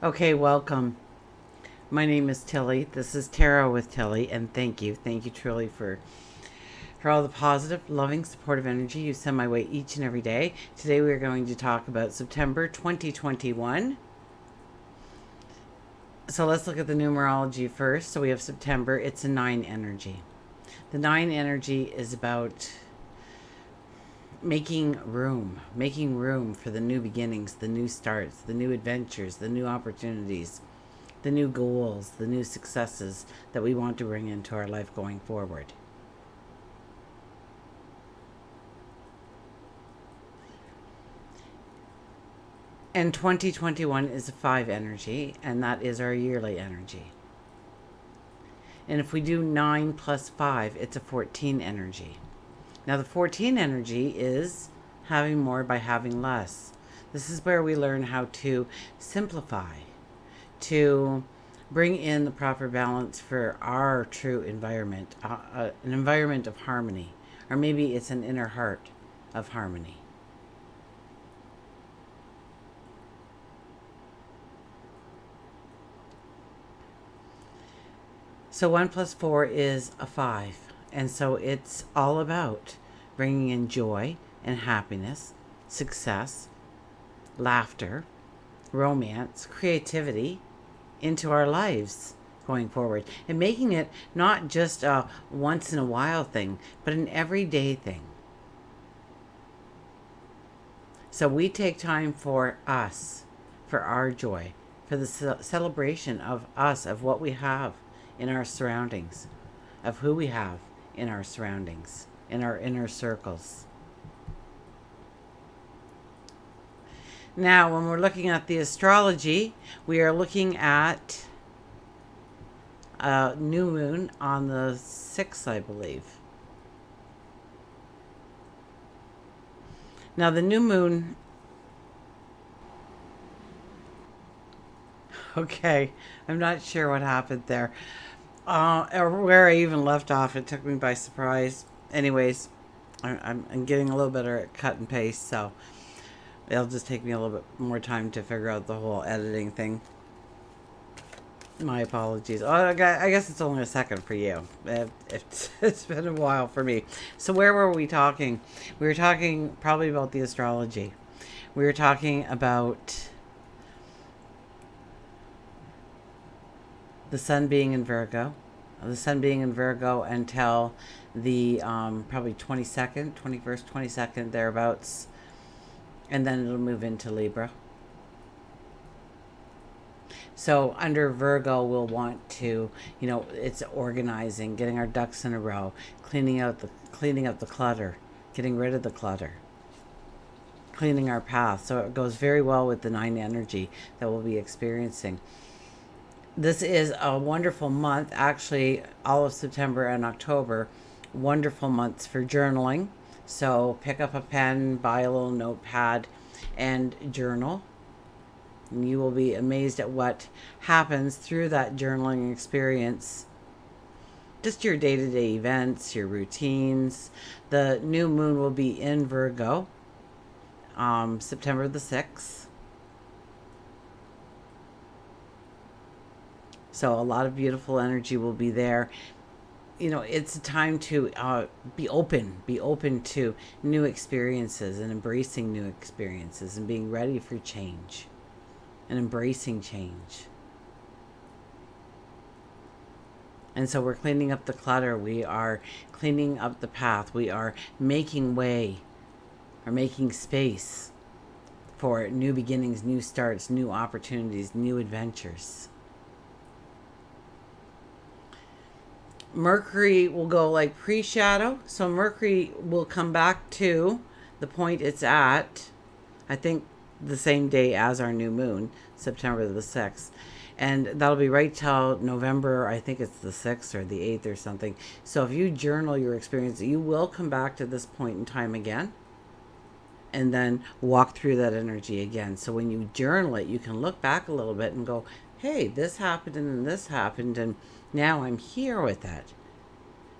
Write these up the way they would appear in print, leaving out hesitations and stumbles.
Okay, welcome. My name is Tilly. This is Tarot with Tilly, and thank you. Thank you truly for all the positive, loving, supportive energy you send my way each and every day. Today we are going to talk about September 2021. So let's look at the numerology first. So we have September, it's a 9 energy. The 9 energy is about making room for the new beginnings, the new starts, the new adventures, the new opportunities, the new goals, the new successes that we want to bring into our life going forward. And 2021 is a 5 energy, and that is our yearly energy. And if we do 9 plus 5, it's a 14 energy. Now, the 14 energy is having more by having less. This is where we learn how to simplify, to bring in the proper balance for our true environment, an environment of harmony, or maybe it's an inner heart of harmony. So 1 plus 4 is a 5. And so it's all about bringing in joy and happiness, success, laughter, romance, creativity into our lives going forward. And making it not just a once in a while thing, but an everyday thing. So we take time for us, for our joy, for the celebration of us, of what we have in our surroundings, of who we have in our surroundings, in our inner circles. Now, when we're looking at the astrology, we are looking at a new moon on the 6th, I believe. Now, the new moon. Okay, I'm not sure what happened there. Or where I even left off. It took me by surprise. Anyways, I'm getting a little better at cut and paste, so it'll just take me a little bit more time to figure out the whole editing thing. My apologies. Oh, I guess it's only a second for you. It's been a while for me. So where were we talking? We were talking probably about the astrology. We were talking about the sun being in Virgo. The sun being in Virgo until the probably 22nd, 21st, 22nd, thereabouts. And then it'll move into Libra. So under Virgo, we'll want to, it's organizing, getting our ducks in a row, cleaning up the clutter, getting rid of the clutter, cleaning our path. So it goes very well with the 9 energy that we'll be experiencing. This is a wonderful month, actually, all of September and October, wonderful months for journaling. So pick up a pen, buy a little notepad, and journal. And you will be amazed at what happens through that journaling experience. Just your day-to-day events, your routines. The new moon will be in Virgo, September the 6th. So a lot of beautiful energy will be there. It's a time to be open to new experiences and embracing new experiences and being ready for change and embracing change. And so we're cleaning up the clutter. We are cleaning up the path. We are making way or making space for new beginnings, new starts, new opportunities, new adventures. Mercury will go like pre-shadow. So Mercury will come back to the point it's at, I think, the same day as our new moon, September the 6th. And that'll be right till November, I think it's the 6th or the 8th or something. So if you journal your experience, you will come back to this point in time again and then walk through that energy again. So when you journal it, you can look back a little bit and go, hey, this happened and then this happened, and now I'm here with it.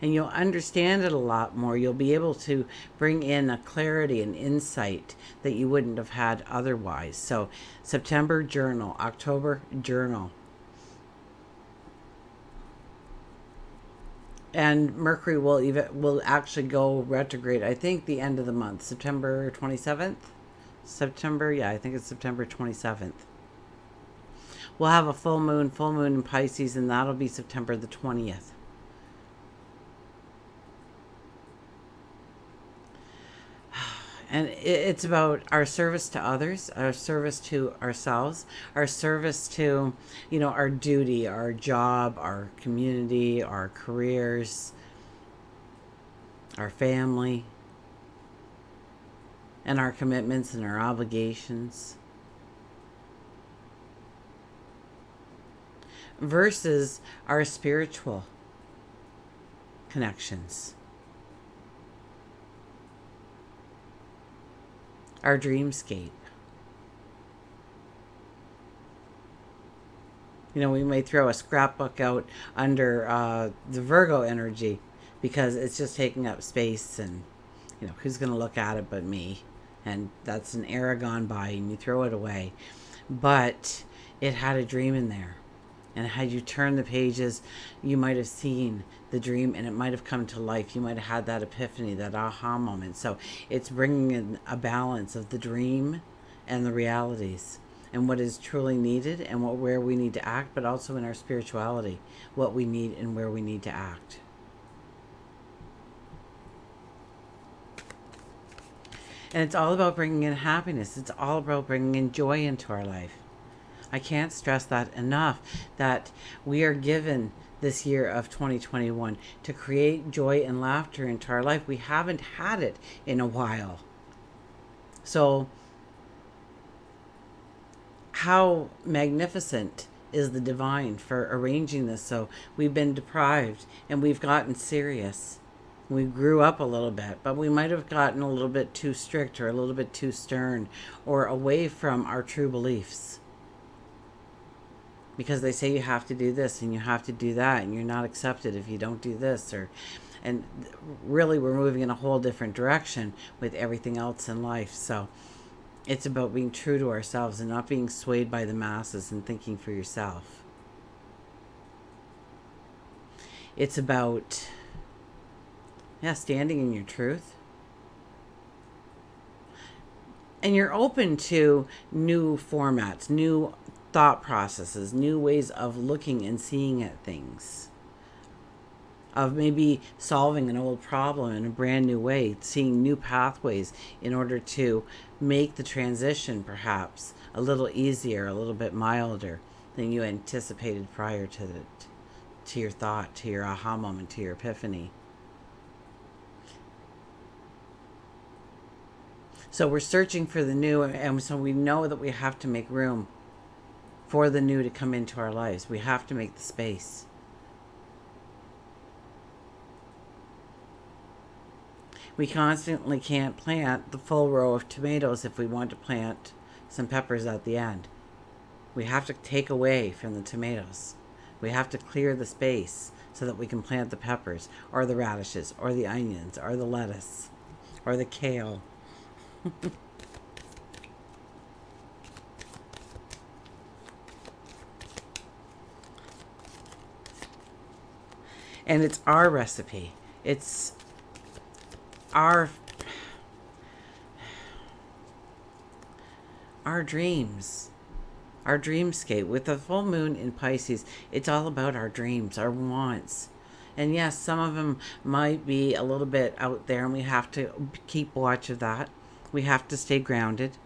and you'll understand it a lot more. You'll be able to bring in a clarity and insight that you wouldn't have had otherwise. So September, journal. October, journal. And Mercury will actually go retrograde, I think, the end of the month, September 27th. I think it's September 27th. We'll have a full moon in Pisces, and that'll be September the 20th. And it's about our service to others, our service to ourselves, our service to, our duty, our job, our community, our careers, our family, and our commitments and our obligations. Versus our spiritual connections. Our dreamscape. We may throw a scrapbook out under the Virgo energy because it's just taking up space, and who's going to look at it but me? And that's an era gone by, and you throw it away. But it had a dream in there. And had you turned the pages, you might have seen the dream, and it might have come to life. You might have had that epiphany, that aha moment. So it's bringing in a balance of the dream and the realities, and what is truly needed, and where we need to act, but also in our spirituality, what we need and where we need to act. And it's all about bringing in happiness. It's all about bringing in joy into our life. I can't stress that enough, that we are given this year of 2021 to create joy and laughter into our life. We haven't had it in a while. So how magnificent is the divine for arranging this? So we've been deprived, and we've gotten serious. We grew up a little bit, but we might have gotten a little bit too strict, or a little bit too stern, or away from our true beliefs. Because they say you have to do this and you have to do that, and you're not accepted if you don't do this, and really we're moving in a whole different direction with everything else in life. So it's about being true to ourselves and not being swayed by the masses and thinking for yourself. It's about standing in your truth. And you're open to new formats, new thought processes, new ways of looking and seeing at things, of maybe solving an old problem in a brand new way, seeing new pathways in order to make the transition perhaps a little easier, a little bit milder than you anticipated prior to your thought, to your aha moment, to your epiphany. So we're searching for the new, and so we know that we have to make room for the new to come into our lives. We have to make the space. We constantly can't plant the full row of tomatoes if we want to plant some peppers at the end. We have to take away from the tomatoes. We have to clear the space so that we can plant the peppers, or the radishes, or the onions, or the lettuce, or the kale. And it's our recipe. It's our dreams, our dreamscape. With the full moon in Pisces, it's all about our dreams, our wants. And yes, some of them might be a little bit out there, and we have to keep watch of that. We have to stay grounded.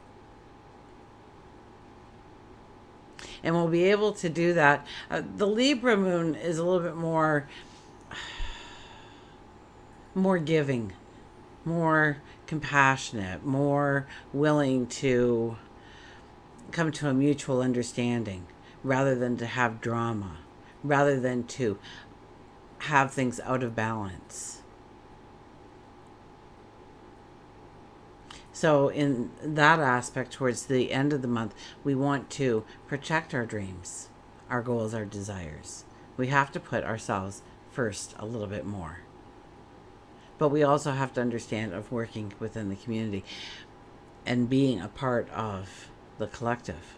And we'll be able to do that. The Libra moon is a little bit more giving, more compassionate, more willing to come to a mutual understanding, rather than to have drama, rather than to have things out of balance. So in that aspect, towards the end of the month, we want to protect our dreams, our goals, our desires. We have to put ourselves first a little bit more. But we also have to understand of working within the community and being a part of the collective,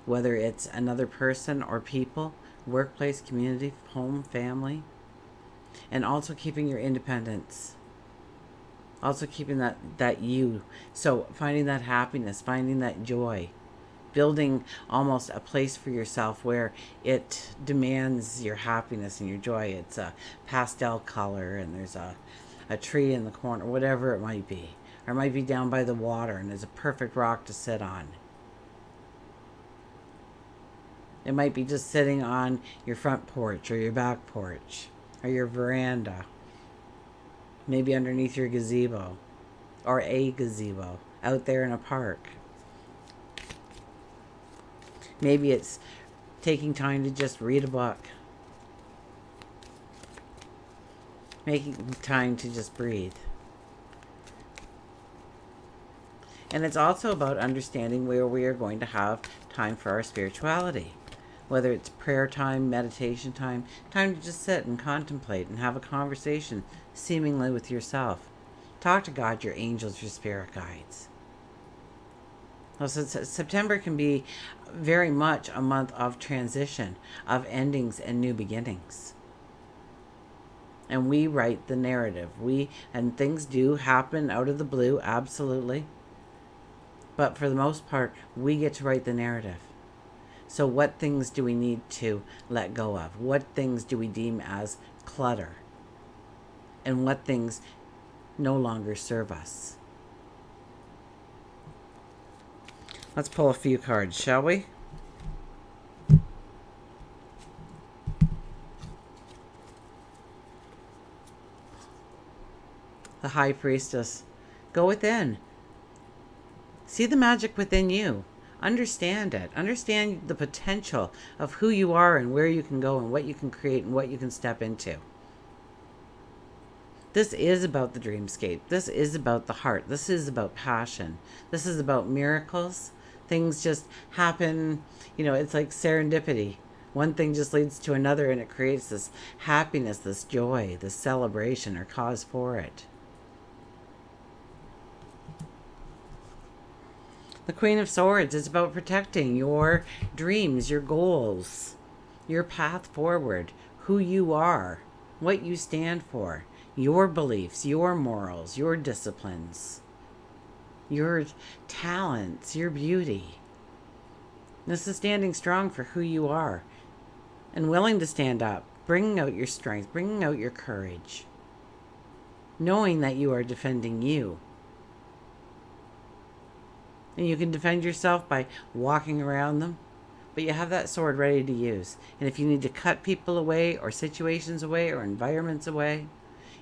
whether it's another person or people, workplace, community, home, family, and also keeping your independence, also keeping that you. So finding that happiness, finding that joy, building almost a place for yourself where it demands your happiness and your joy. It's a pastel color and there's a tree in the corner, whatever it might be. Or it might be down by the water and there's a perfect rock to sit on. It might be just sitting on your front porch or your back porch or your veranda. Maybe underneath your gazebo or a gazebo out there in a park. Maybe it's taking time to just read a book. Making time to just breathe. And it's also about understanding where we are going to have time for our spirituality. Whether it's prayer time, meditation time, time to just sit and contemplate and have a conversation seemingly with yourself. Talk to God, your angels, your spirit guides. So September can be very much a month of transition, of endings and new beginnings. And we write the narrative. And things do happen out of the blue, absolutely. But for the most part, we get to write the narrative. So what things do we need to let go of? What things do we deem as clutter? And what things no longer serve us? Let's pull a few cards, shall we? The High Priestess. Go within. See the magic within you. Understand it. Understand the potential of who you are and where you can go and what you can create and what you can step into. This is about the dreamscape. This is about the heart. This is about passion. This is about miracles. Things just happen. It's like serendipity. One thing just leads to another and it creates this happiness, this joy, this celebration or cause for it. The Queen of Swords is about protecting your dreams, your goals, your path forward, who you are, what you stand for, your beliefs, your morals, your disciplines, your talents, your beauty. This is standing strong for who you are and willing to stand up, bringing out your strength, bringing out your courage, knowing that you are defending you. And you can defend yourself by walking around them, but you have that sword ready to use. And if you need to cut people away or situations away or environments away,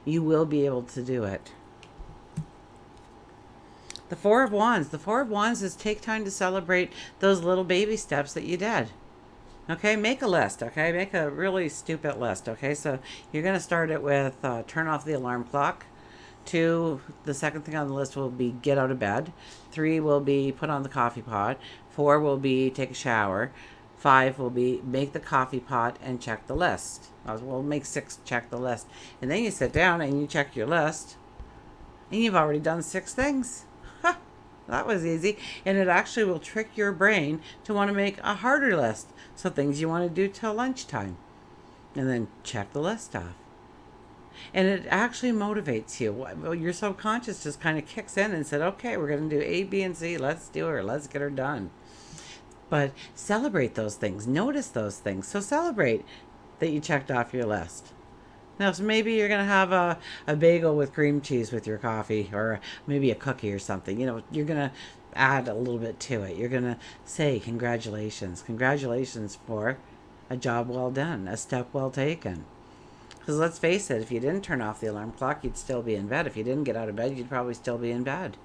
you will be able to do it. The Four of Wands. The Four of Wands is take time to celebrate those little baby steps that you did. Okay, make a list, okay? Make a really stupid list, okay? So you're going to start it with turn off the alarm clock. 2, the second thing on the list will be get out of bed. 3 will be put on the coffee pot. 4 will be take a shower. 5 will be make the coffee pot and check the list. We'll make 6 check the list. And then you sit down and you check your list. And you've already done 6 things. Ha! That was easy. And it actually will trick your brain to want to make a harder list. So things you want to do till lunchtime. And then check the list off. And it actually motivates you. Your subconscious just kind of kicks in and said, okay, we're going to do A, B, and C. Let's do her. Let's get her done. But celebrate those things. Notice those things. So celebrate that you checked off your list. Now, so maybe you're going to have a bagel with cream cheese with your coffee, or maybe a cookie or something. You're going to add a little bit to it. You're going to say congratulations. Congratulations for a job well done, a step well taken. Because let's face it, if you didn't turn off the alarm clock, you'd still be in bed. If you didn't get out of bed, you'd probably still be in bed.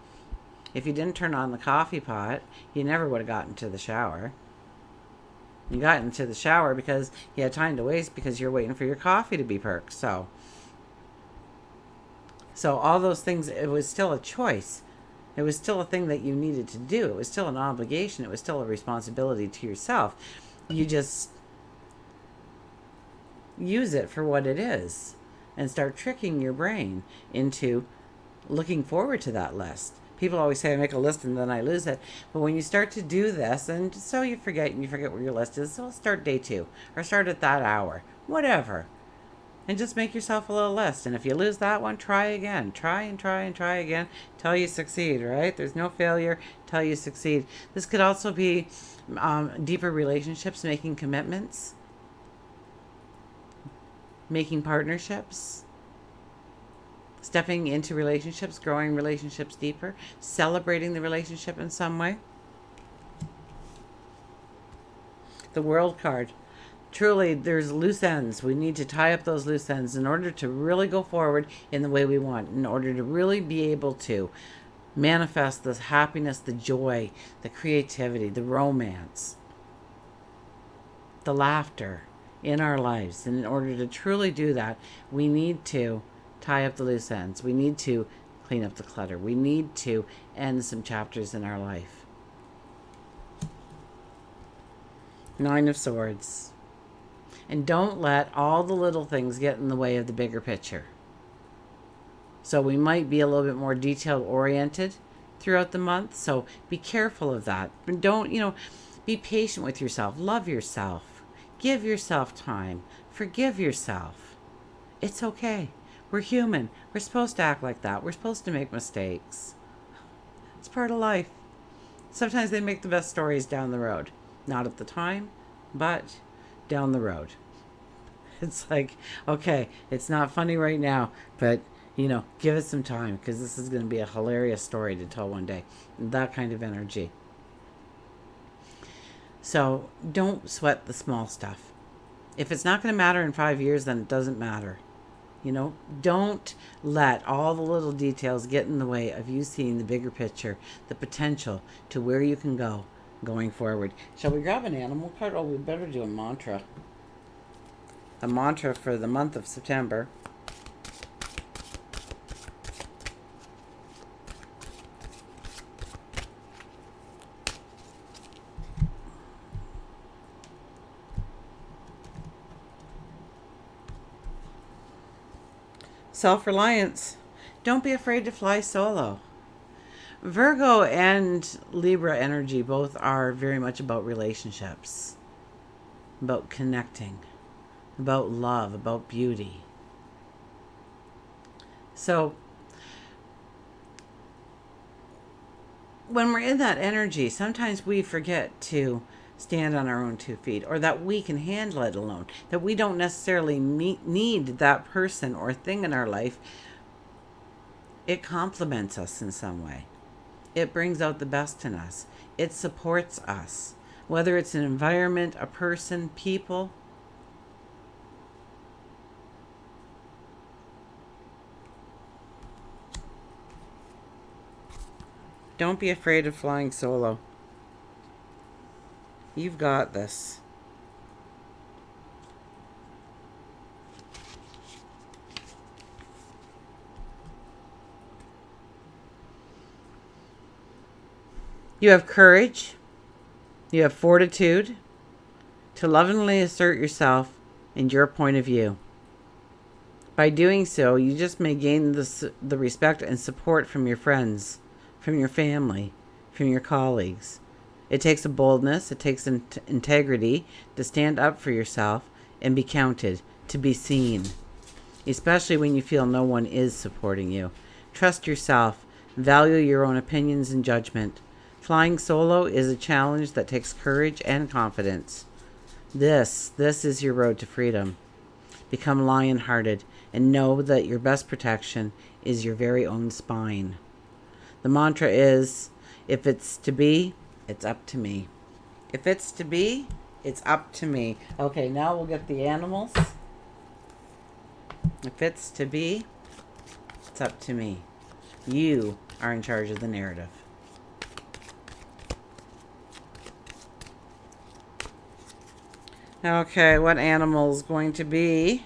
If you didn't turn on the coffee pot, you never would have gotten to the shower. You got into the shower because you had time to waste because you're waiting for your coffee to be perked. So all those things, it was still a choice. It was still a thing that you needed to do. It was still an obligation. It was still a responsibility to yourself. You just use it for what it is. and start tricking your brain into looking forward to that list. People always say I make a list and then I lose it. But when you start to do this, and so you forget where your list is, so I'll start day 2 or start at that hour, whatever. And just make yourself a little list. And if you lose that one, try again. Try and try and try again till you succeed, right? There's no failure till you succeed. This could also be deeper relationships, making commitments, making partnerships, stepping into relationships, growing relationships deeper, celebrating the relationship in some way. The World card. Truly, there's loose ends. We need to tie up those loose ends in order to really go forward in the way we want, in order to really be able to manifest this happiness, the joy, the creativity, the romance, the laughter in our lives. And in order to truly do that, we need to tie up the loose ends. We need to clean up the clutter. We need to end some chapters in our life. 9 of Swords. And don't let all the little things get in the way of the bigger picture. So we might be a little bit more detail oriented throughout the month. So be careful of that. But don't, be patient with yourself. Love yourself. Give yourself time. Forgive yourself. It's okay. We're human. We're supposed to act like that. We're supposed to make mistakes. It's part of life. Sometimes they make the best stories down the road. Not at the time, but down the road. It's like, okay, it's not funny right now, but give it some time, because this is going to be a hilarious story to tell one day. That kind of energy. So don't sweat the small stuff. If it's not going to matter in 5 years, then it doesn't matter. Don't let all the little details get in the way of you seeing the bigger picture, the potential to where you can go going forward. Shall we grab an animal card? Oh, we better do a mantra. A mantra for the month of September. Self-reliance. Don't be afraid to fly solo. Virgo and Libra energy both are very much about relationships, about connecting, about love, about beauty. So when we're in that energy, sometimes we forget to stand on our own 2 feet, or that we can handle it alone, that we don't necessarily need that person or thing in our life. It complements us in some way. It brings out the best in us. It supports us, whether it's an environment, a person, people. Don't be afraid of flying solo. You've got this. You have courage. You have fortitude to lovingly assert yourself and your point of view. By doing so, you just may gain the respect and support from your friends, from your family, from your colleagues. It takes a boldness, it takes integrity to stand up for yourself and be counted, to be seen, especially when you feel no one is supporting you. Trust yourself, value your own opinions and judgment. Flying solo is a challenge that takes courage and confidence. This is your road to freedom. Become lion-hearted and know that your best protection is your very own spine. The mantra is, if it's to be, it's up to me. If it's to be, it's up to me. Okay, now we'll get the animals. If it's to be, it's up to me. You are in charge of the narrative. Okay, what animal is going to be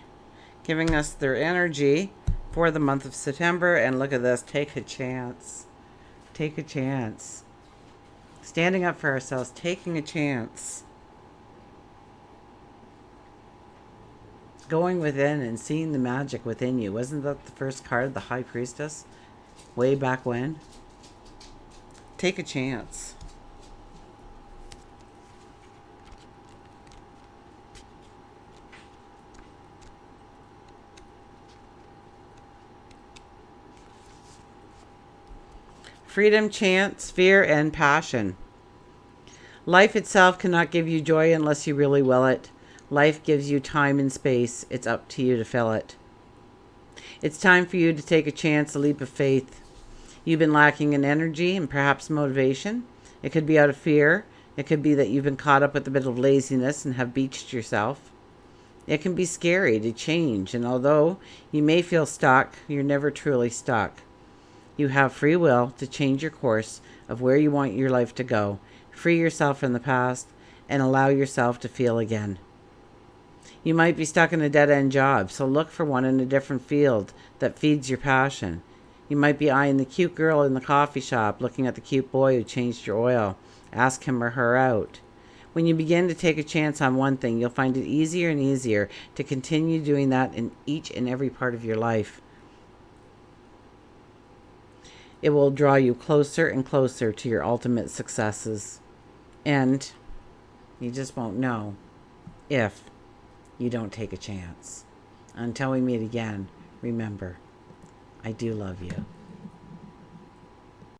giving us their energy for the month of September? And look at this. Take a chance. Take a chance. Standing up for ourselves. Taking a chance. Going within and seeing the magic within you. Wasn't that the first card, the High Priestess, way back when? Take a chance. Freedom, chance, fear, and passion. Life itself cannot give you joy unless you really will it. Life gives you time and space. It's up to you to fill it. It's time for you to take a chance, a leap of faith. You've been lacking in energy and perhaps motivation. It could be out of fear. It could be that you've been caught up with a bit of laziness and have beached yourself. It can be scary to change, and although you may feel stuck, you're never truly stuck. You have free will to change your course of where you want your life to go. Free yourself from the past and allow yourself to feel again. You might be stuck in a dead-end job, so look for one in a different field that feeds your passion. You might be eyeing the cute girl in the coffee shop, looking at the cute boy who changed your oil. Ask him or her out. When you begin to take a chance on one thing, you'll find it easier and easier to continue doing that in each and every part of your life. It will draw you closer and closer to your ultimate successes. And you just won't know if you don't take a chance. Until we meet again, remember, I do love you.